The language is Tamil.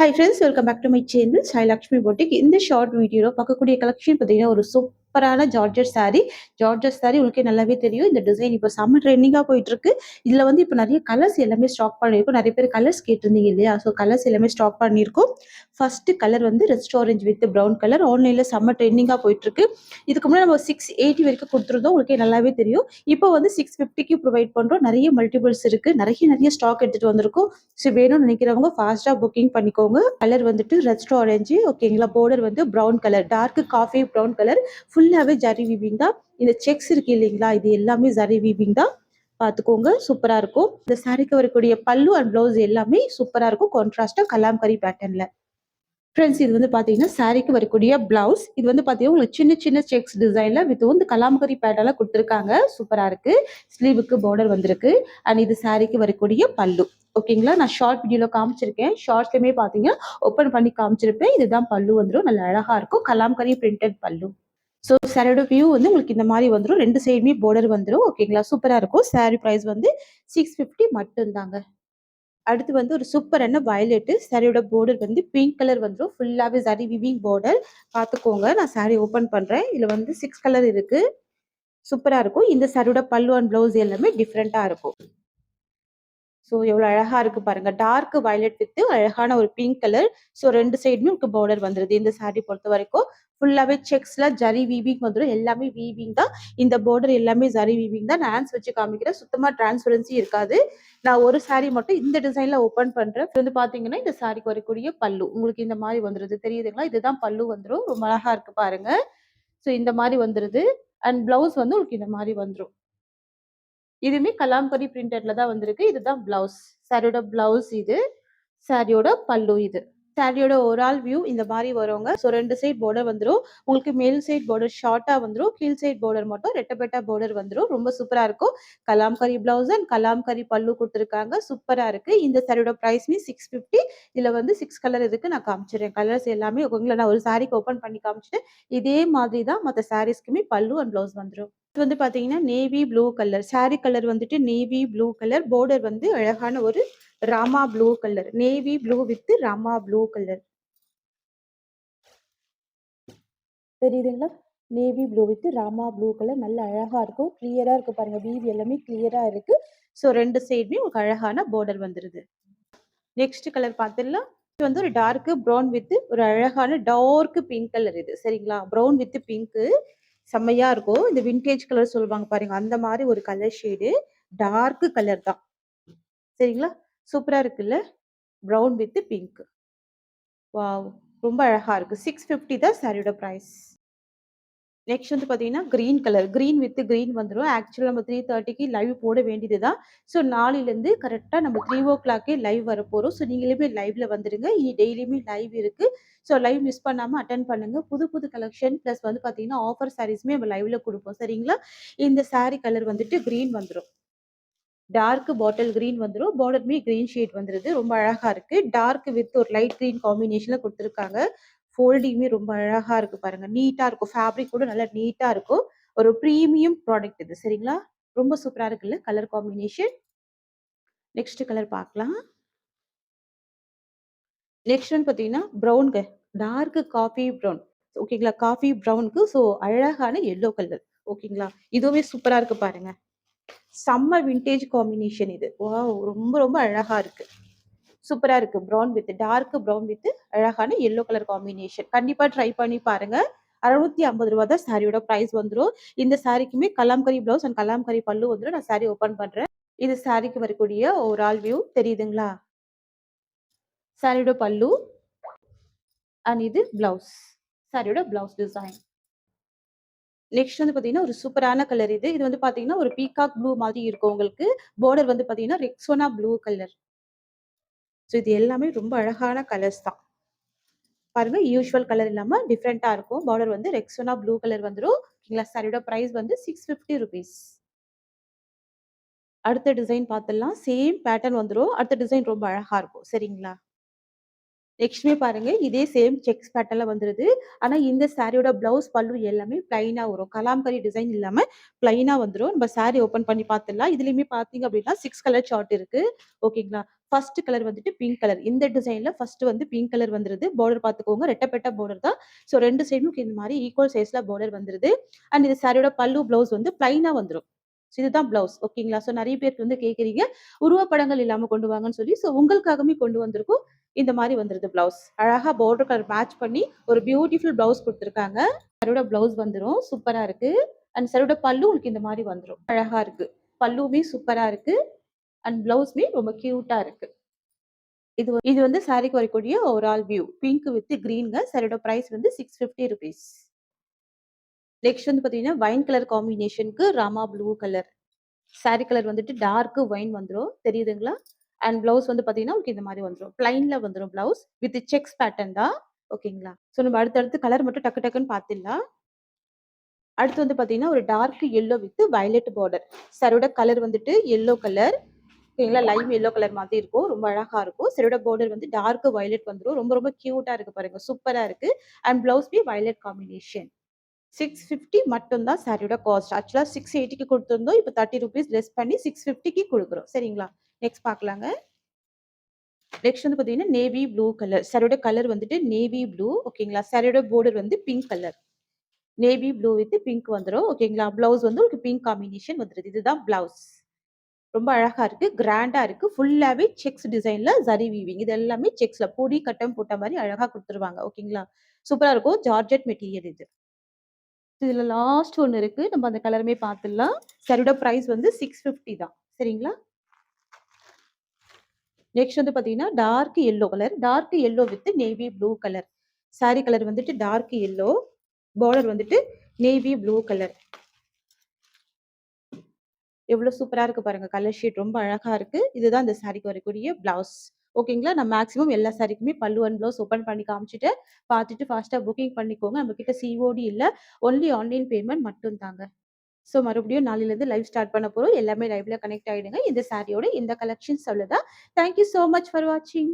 Hi friends, welcome back to my channel Sai Lakshmi boutique. இந்த ஷார்ட் வீடியோவில் பார்க்கக்கூடிய கலெக்ஷன் பார்த்தீங்கன்னா ஒரு சூப்பரான ஜார்ஜர் saree. ஜார்ஜர் saree உங்களுக்கே நல்லாவே தெரியும். இந்த டிசைன் இப்போ செம்ம ட்ரெண்டிங்காக போயிட்டு இருக்கு. இதில் வந்து இப்போ நிறைய கலர்ஸ் எல்லாமே ஸ்டாக் பண்ணியிருக்கோம். நிறைய பேர் கலர்ஸ் கேட்டிருந்தீங்க இல்லையா? ஸோ கலர்ஸ் எல்லாமே ஸ்டாக் பண்ணியிருக்கோம். ஃபர்ஸ்ட் கலர் வந்து rest orange with brown colour. ஆன்லைனில் செம்ம ட்ரெண்டிங்காக போயிட்டு இருக்கு. இதுக்கு முன்னாடி நம்ம 680 வரைக்கும் கொடுத்துருந்தோம், உங்களுக்கே நல்லாவே தெரியும். இப்போ வந்து 650க்கு ப்ரொவைட் பண்ணுறோம். நிறைய மல்டிபிள்ஸ் இருக்கு, நிறைய ஸ்டாக் எடுத்துட்டு வந்திருக்கோம். ஸோ வேணும்னு நினைக்கிறவங்க ஃபாஸ்ட்டாக புக்கிங் பண்ணிக்கோங்க. கலர் வந்துட்டு ரெஸ்ட் ஆரஞ்சு, ஓகேங்களா? பார்டர் வந்து brown colour, dark coffee brown colour. ஃபுல்லாவே ஜரி வீவிங் தான். இந்த செக்ஸ் இருக்கு இல்லைங்களா, இது எல்லாமே ஜரி வீவிங் தான். பார்த்துக்கோங்க, சூப்பரா இருக்கும். இந்த சாரிக்கு வரக்கூடிய பல்லு அண்ட் பிளவுஸ் எல்லாமே சூப்பரா இருக்கும், கான்ட்ராஸ்டா கலாம்கரி பேட்டர்ன்ல. ஃப்ரெண்ட்ஸ், இது வந்து பார்த்தீங்கன்னா சாரிக்கு வரக்கூடிய பிளவுஸ். இது வந்து பார்த்தீங்கன்னா உங்களுக்கு சின்ன சின்ன செக்ஸ் டிசைனில் வித் வந்து கலாம்கரி பேட்டர்ல கொடுத்துருக்காங்க. சூப்பராக இருக்கு. ஸ்லீவுக்கு பார்டர் வந்திருக்கு. அண்ட் இது சாரிக்கு வரக்கூடிய பல்லு. ஓகேங்களா? நான் ஷார்ட் வீடியோவில் காமிச்சிருக்கேன். ஷார்ட்ஸ்லையுமே பார்த்தீங்க ஓப்பன் பண்ணி காமிச்சிருப்பேன். இதுதான் பல்லு வந்துடும். நல்ல அழகா இருக்கும், கலாம்கரி பிரிண்டட் பல்லு. ஸோ சாரியோட வியூ வந்து உங்களுக்கு இந்த மாதிரி வந்துடும். ரெண்டு சைடுமே பார்டர் வந்துடும். ஓகேங்களா? சூப்பராக இருக்கும். சாரி ப்ரைஸ் வந்து 650 மட்டும்தாங்க. அடுத்து வந்து ஒரு சூப்பரான வயலட். சாரியோட பார்டர் வந்து பிங்க் கலர் வந்துடும். ஃபுல்லாவே சரி விவிங் பார்டர். பார்த்துக்கோங்க, நான் சாரி ஓப்பன் பண்றேன். இதுல வந்து 6 கலர் இருக்கு. சூப்பரா இருக்கும். இந்த சாரியோட பல்லு அண்ட் பிளவுஸ் எல்லாமே டிஃப்ரெண்டா இருக்கும். ஸோ எவ்வளோ அழகா இருக்கு பாருங்க. டார்க் வயலட் வித் அழகான ஒரு பிங்க் கலர். ஸோ ரெண்டு சைடுமே உங்களுக்கு பார்டர் வந்துருது. இந்த சாரி பொறுத்த வரைக்கும் ஃபுல்லாவே செக்ஸ்ல ஜரி வீவிங் வந்துடும். எல்லாமே வீவிங் தான். இந்த பார்டர் எல்லாமே ஜரி வீவிங் தான். நான் ஹேண்ட்ஸ் வச்சு காமிக்கிறேன். சுத்தமா டிரான்ஸ்பரன்சி இருக்காது. நான் ஒரு சாரி மட்டும் இந்த டிசைன்ல ஓப்பன் பண்றேன். இது வந்து பாத்தீங்கன்னா இந்த சாரிக்கு வரக்கூடிய பல்லு உங்களுக்கு இந்த மாதிரி வந்துருது. தெரியுதுங்களா? இதுதான் பல்லு வந்துடும். ரொம்ப அழகா இருக்கு பாருங்க. ஸோ இந்த மாதிரி வந்துருது. அண்ட் பிளவுஸ் வந்து உங்களுக்கு இந்த மாதிரி வந்துடும். இதுவுமே கலாம்கரி பிரிண்டட்ல தான் வந்திருக்கு. இதுதான் பிளவுஸ். சாரியோட பிளவுஸ் இது. சாரியோட பல்லு இது. சாரியோட ஓவரால் வியூ இந்த மாதிரி வருங்க. ஸோ ரெண்டு சைட் பார்டர் வந்துடும். உங்களுக்கு மேல் சைட் பார்டர் ஷார்ட்டா வந்துடும். கீழ் சைட் பார்டர் மட்டும் ரெட்டப்பெட்டா பார்டர் வந்துடும். ரொம்ப சூப்பரா இருக்கும். கலாம்கரி பிளவுஸ் அண்ட் கலாம்கரி பல்லு கொடுத்துருக்காங்க. சூப்பரா இருக்கு. இந்த சாரியோட பிரைஸ்மே 650. இதுல வந்து 6 கலர் இருக்கு. நான் காமிச்சிடுறேன். கலர்ஸ் எல்லாமே உங்களை நான் ஒரு சாரிக்கு ஓப்பன் பண்ணி காமிச்சிட்டு இதே மாதிரி தான் மற்ற சாரீஸ்க்குமே பல்லு அண்ட் பிளவுஸ் வந்துடும். இது வந்து பாத்தீங்கன்னா navy blue colour. Sari colour வந்துட்டு நேவி ப்ளூ கலர். பார்டர் வந்து அழகான ஒரு Rama blue colour. Navy blue with Rama blue colour. தெரியுதுங்களா? Navy blue with Rama blue colour. நல்ல அழகா இருக்கும். கிளியரா இருக்கு பாருங்க. வீவ் எல்லாமே கிளியரா இருக்கு. ஸோ ரெண்டு சைடுமே உங்களுக்கு அழகான பார்டர் வந்துருது. நெக்ஸ்ட் கலர் பார்த்துடலாம். இது வந்து ஒரு டார்க் ப்ரௌன் வித் ஒரு அழகான டார்க் பிங்க் கலர். இது சரிங்களா? ப்ரௌன் வித் பிங்க் செம்மையா இருக்கும். இந்த விண்டேஜ் கலர் சொல்லுவாங்க பாருங்க, அந்த மாதிரி ஒரு கலர் ஷேடு. டார்க் கலர் தான். சரிங்களா? சூப்பரா இருக்குல்ல? Brown with pink. வாவ், ரொம்ப அழகா இருக்கு. 650 தான் சாரியோட பிரைஸ். நெக்ஸ்ட் வந்து பாத்தீங்கன்னா green colour. Green with green வந்துடும். ஆக்சுவலா நம்ம 3:30க்கு லைவ் போட வேண்டியதுதான். ஸோ நாளையிலேருந்து கரெக்டா நம்ம 3 o'clock லைவ் வர போறோம். ஸோ நீங்களுமே லைவ்ல வந்துடுங்க. இனி டெய்லியுமே லைவ் இருக்கு. ஸோ லைவ் மிஸ் பண்ணாம அட்டன் பண்ணுங்க. புது புது கலெக்ஷன் பிளஸ் வந்து பாத்தீங்கன்னா ஆஃபர் சாரீஸ்மே நம்ம லைவ்ல கொடுப்போம். சரிங்களா? இந்த சாரி கலர் வந்துட்டு கிரீன் வந்துடும். டார்க் பாட்டில் கிரீன் வந்துடும். பார்டர்மே கிரீன் ஷேட் வந்துருது. ரொம்ப அழகா இருக்கு. டார்க் வித் ஒரு லைட் கிரீன் காம்பினேஷன்ல கொடுத்துருக்காங்க. ஃபோல்டிங்குமே ரொம்ப அழகா இருக்கு பாருங்க. நீட்டா இருக்கும். ஃபேப்ரிக் கூட நல்லா நீட்டா இருக்கும். ஒரு பிரீமியம் ப்ராடக்ட் இது. சரிங்களா? ரொம்ப சூப்பரா இருக்குல்ல கலர் காம்பினேஷன். நெக்ஸ்ட் கலர் பார்க்கலாம். நெக்ஸ்ட் வந்து பாத்தீங்கன்னா ப்ரௌன்ங்க. Dark coffee brown. ஓகேங்களா? காஃபி ப்ரௌனுக்கு ஸோ அழகான எல்லோ கலர். ஓகேங்களா? இதுவுமே சூப்பரா இருக்கு பாருங்க. செம்ம விண்டேஜ் காம்பினேஷன் இது. வாவ், ரொம்ப ரொம்ப அழகா இருக்கு. சூப்பரா இருக்கு. Brown with dark brown with அழகான எல்லோ கலர் காம்பினேஷன். கண்டிப்பா ட்ரை பண்ணி பாருங்க. 650 தான் சாரியோட பிரைஸ் வந்துடும். இந்த சாரிக்குமே கலாம்கரி பிளவுஸ் அண்ட் கலாம்கரி பல்லு வந்துடும். நான் சாரி ஓபன் பண்றேன். இது சாரிக்கு வரக்கூடிய ஓவரால் வியூ. தெரியுதுங்களா? சாரியோட பல்லு அண்ட் இது பிளவுஸ். சாரியோட பிளவுஸ் டிசைன். நெக்ஸ்ட் வந்து பாத்தீங்கன்னா ஒரு சூப்பரான கலர் இது. இது வந்து பாத்தீங்கன்னா ஒரு பீகாக் ப்ளூ மாதிரி இருக்கும் உங்களுக்கு. பார்டர் வந்து பாத்தீங்கன்னா ரெக்ஸோனா ப்ளூ கலர். ஸோ இது எல்லாமே ரொம்ப அழகான கலர்ஸ் தான். பாருங்க, யூஷுவல் கலர் இல்லாம டிஃப்ரெண்டா இருக்கும். பார்டர் வந்து ரெக்ஸோனா ப்ளூ கலர் வந்துடும். ஓகேங்களா? சாரியோட பிரைஸ் வந்து 650 ருபீஸ். அடுத்த டிசைன் பார்த்துடலாம். சேம் பேட்டர்ன் வந்துடும். அடுத்த டிசைன் ரொம்ப அழகா இருக்கும். சரிங்களா? நெக்ஸ்ட்மே பாருங்க, இதே சேம் செக்ஸ் பேட்டர்ல வந்துருது. ஆனா இந்த சாரியோட பிளவுஸ் பல்லு எல்லாமே பிளைனா வரும். கலாம்கரி டிசைன் இல்லாம பிளைனா வந்துரும். நம்ம சாரி ஓபன் பண்ணி பார்த்துடலாம். இதுலயுமே பாத்தீங்க அப்படின்னா 6 கலர் சார்ட் இருக்கு. ஓகேங்களா? ஃபர்ஸ்ட் கலர் வந்துட்டு பிங்க் கலர். இந்த டிசைன்ல ஃபர்ஸ்ட் வந்து பிங்க் கலர் வந்துருது. பார்டர் பார்த்துக்கோங்க. ரெட்டப்பட்ட பார்டர் தான். ஸோ 2 சைடும் இந்த மாரி ஈக்குவல் சைஸ்ல பார்டர் வந்துருது. அண்ட் இது சாரியோட பல்லு, ப்ளவுஸ் வந்து பிளைனா வந்துரும். ஸோ இதுதான் ப்ளவுஸ். ஓகேங்களா? ஸோ நெறைய பேருக்கு வந்து கேட்குறீங்க. உருவப்படங்கள் இல்லாம கொண்டு வாங்கன்னு சொல்லி. ஸோ உங்களுக்காகவே கொண்டு வந்திருக்கோம். இந்த மாரி வந்துருது ப்ளவுஸ். அழகா பார்டர் கலர் மேட்ச் பண்ணி ஒரு பியூட்டிஃபுல் ப்ளவுஸ் குடுத்துருக்காங்க. சாரியோட ப்ளவுஸ் வந்துரும். சூப்பரா இருக்கு. அண்ட் சாரியோட பல்லு உங்களுக்கு இந்த மாரி வந்துரும். அழகா இருக்கு. பல்லுவுமே சூப்பரா இருக்கு. அண்ட் ப்ளவுஸ்மே ரொம்ப கியூட்டா இருக்கு. இது வந்து சாரிக்கு வரக்கூடிய ஓவரால் வியூ. பிங்க் வித் கிரீன்ங்க. சாரியோட பிரைஸ் வந்து ₹650. நெக்ஸ்ட் வந்து பார்த்தீங்கன்னா, வைன் கலர் காம்பினேஷனுக்கு Rama blue colour. Sari colour வந்துட்டு டார்க் ஒயின் வந்துரும். தெரியுதுங்களா? அண்ட் ப்ளவுஸ் வந்து பார்த்தீங்கன்னா, உங்களுக்கு இந்த மாரி வந்துரும். பிளைன்ல வந்துரும் ப்ளவுஸ். வித் செக்ஸ் பேட்டர்ன் தான். ஓகேங்களா? ஸோ நம்ம அடுத்தடுத்து கலர் மட்டும் டக்கு டக்குன்னு பார்த்துடலாம். அடுத்து வந்து பார்த்தீங்கன்னா, ஒரு dark yellow with violet border. சாரியோட கலர் வந்துட்டு எல்லோ கலர். ஓகேங்களா? லைம் எல்லோ கலர் மாதிரி இருக்கும். ரொம்ப அழகா இருக்கும். சாரியோட பார்டர் வந்து டார்க் வயலட் வந்துரும். ரொம்ப ரொம்ப கியூட்டா இருக்கு பாருங்க. சூப்பரா இருக்கு. And ப்ளவுஸ்மே violet combination. 650 மட்டும் தான் சாரியோட காஸ்ட். ஆக்சுவலா 680க்கு குடுத்திருந்தோம். இப்ப ₹30 லெஸ் பண்ணி 650க்கு குடுக்குறோம். சரிங்களா? நெக்ஸ்ட் பார்க்கலாங்க. நெக்ஸ்ட் வந்து பார்த்தீங்கன்னா, நேவி ப்ளூ கலர். சாரியோட கலர் வந்துட்டு நேவி ப்ளூ. ஓகேங்களா? சாரியோட பார்டர் வந்து pink colour. Navy blue with pink வந்துரும். ஓகேங்களா? ப்ளவுஸ் வந்து உங்களுக்கு பிங்க் காம்பினேஷன் வந்துருது. இதுதான் ப்ளவுஸ். ரொம்ப அழகா இருக்கு. கிராண்டா இருக்கு. ஃபுல்லாவே செக்ஸ் டிசைன்ல ஜரி வீவிங். இது எல்லாமே செக்ஸ்ல பொடி கட்டம் போட்ட மாரி அழகா குடுத்துருவாங்க. ஓகேங்களா? சூப்பரா இருக்கும். ஜார்ஜெட் மெட்டீரியல் இது. இதுல லாஸ்ட் ஒண்ணு இருக்கு. நம்ம அந்த கலருமே பார்த்துடலாம். சாரியோட பிரைஸ் வந்து 650 தான். சரிங்களா? நெக்ஸ்ட் வந்து பார்த்தீங்கன்னா, dark yellow colour. Dark yellow with navy blue colour. Sari colour வந்துட்டு டார்க் எல்லோ. பார்டர் வந்துட்டு நேவி ப்ளூ கலர். எவ்வளோ சூப்பரா இருக்கு பாருங்க. கலர் ஷேட் ரொம்ப அழகா இருக்கு. இதுதான் இந்த சாரிக்கு வரக்கூடிய பிளவுஸ். ஓகேங்களா? நான் மேக்ஸிமம் எல்லா சாரிக்குமே பல்லு அண்ட் பிளவுஸ் ஓப்பன் பண்ணி காமிச்சுட்டேன். பார்த்துட்டு ஃபாஸ்ட்டா புக்கிங் பண்ணிக்கோங்க. நம்மகிட்ட சிஓடி இல்ல. ஒன்லி ஆன்லைன் பேமெண்ட் மட்டும் தாங்க. ஸோ மறுபடியும் நாளையிலேருந்து லைவ் ஸ்டார்ட் பண்ண போறோம். எல்லாமே லைவ்ல கனெக்ட் ஆயிடுங்க. இந்த சாரியோட இந்த கலெக்ஷன்ஸ் அவ்வளோதான். Thank you so much for வாட்சிங்.